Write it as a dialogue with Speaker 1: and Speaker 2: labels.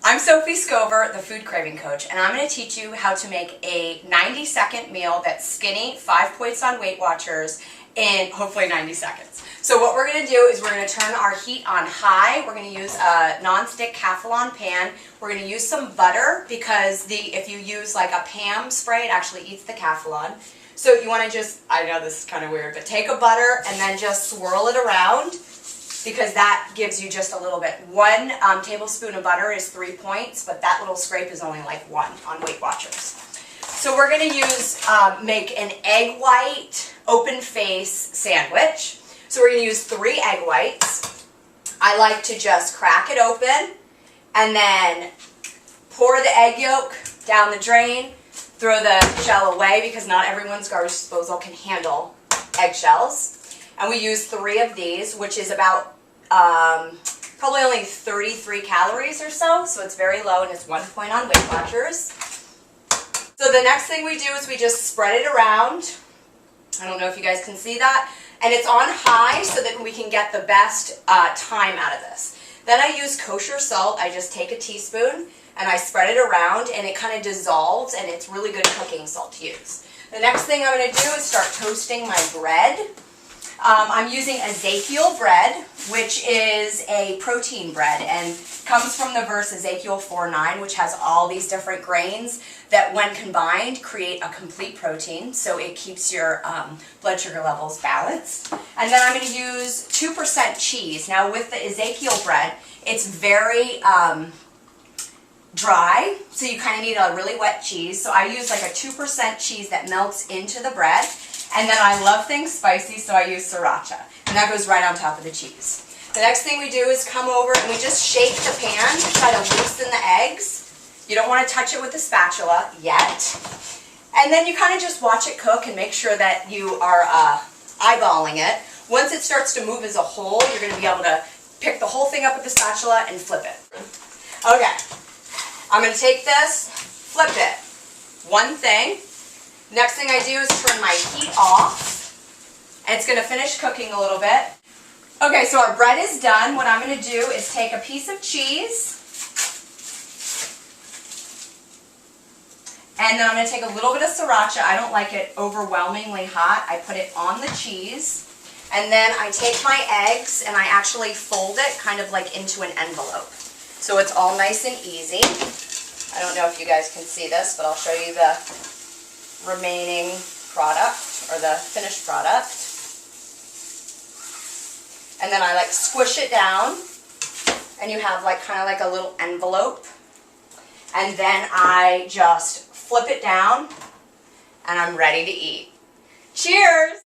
Speaker 1: I'm Sophie Scover, the food craving coach, and I'm going to teach you how to make a 90-second meal that's skinny, 5 points on Weight Watchers, in hopefully 90 seconds. So what we're going to do is we're going to turn our heat on high. We're going to use a non-stick Teflon pan. We're going to use some butter because if you use like a Pam spray, it actually eats the Teflon. So you want to just, I know this is kind of weird, but take a butter and then just swirl it around, because that gives you just a little bit. 1 tablespoon of butter is 3 points, but that little scrape is only like 1 on Weight Watchers. So we're going to make an egg white open face sandwich. So we're going to use 3 egg whites. I like to just crack it open and then pour the egg yolk down the drain, throw the shell away because not everyone's garbage disposal can handle eggshells. And we use 3 of these, which is about probably only 33 calories or so. So it's very low and it's 1 point on Weight Watchers. So the next thing we do is we just spread it around. I don't know if you guys can see that. And it's on high so that we can get the best time out of this. Then I use kosher salt. I just take a teaspoon and I spread it around and it kind of dissolves, and it's really good cooking salt to use. The next thing I'm going to do is start toasting my bread. I'm using Ezekiel bread, which is a protein bread, and comes from the verse Ezekiel 4:9, which has all these different grains that when combined create a complete protein, so it keeps your blood sugar levels balanced. And then I'm going to use 2% cheese. Now with the Ezekiel bread, it's very dry, so you kind of need a really wet cheese. So I use like a 2% cheese that melts into the bread. And then I love things spicy, so I use sriracha. And that goes right on top of the cheese. The next thing we do is come over and we just shake the pan to try to loosen the eggs. You don't want to touch it with a spatula yet. And then you kind of just watch it cook and make sure that you are eyeballing it. Once it starts to move as a whole, you're going to be able to pick the whole thing up with the spatula and flip it. Okay, I'm going to take this, flip it. One thing. Next thing I do is turn my heat off, and it's going to finish cooking a little bit. Okay, so our bread is done. What I'm going to do is take a piece of cheese, and then I'm going to take a little bit of sriracha. I don't like it overwhelmingly hot. I put it on the cheese, and then I take my eggs and I actually fold it kind of like into an envelope. So it's all nice and easy. I don't know if you guys can see this, but I'll show you the remaining product, or the finished product. And then I like squish it down, and you have like kind of like a little envelope. And then I just flip it down, and I'm ready to eat. Cheers!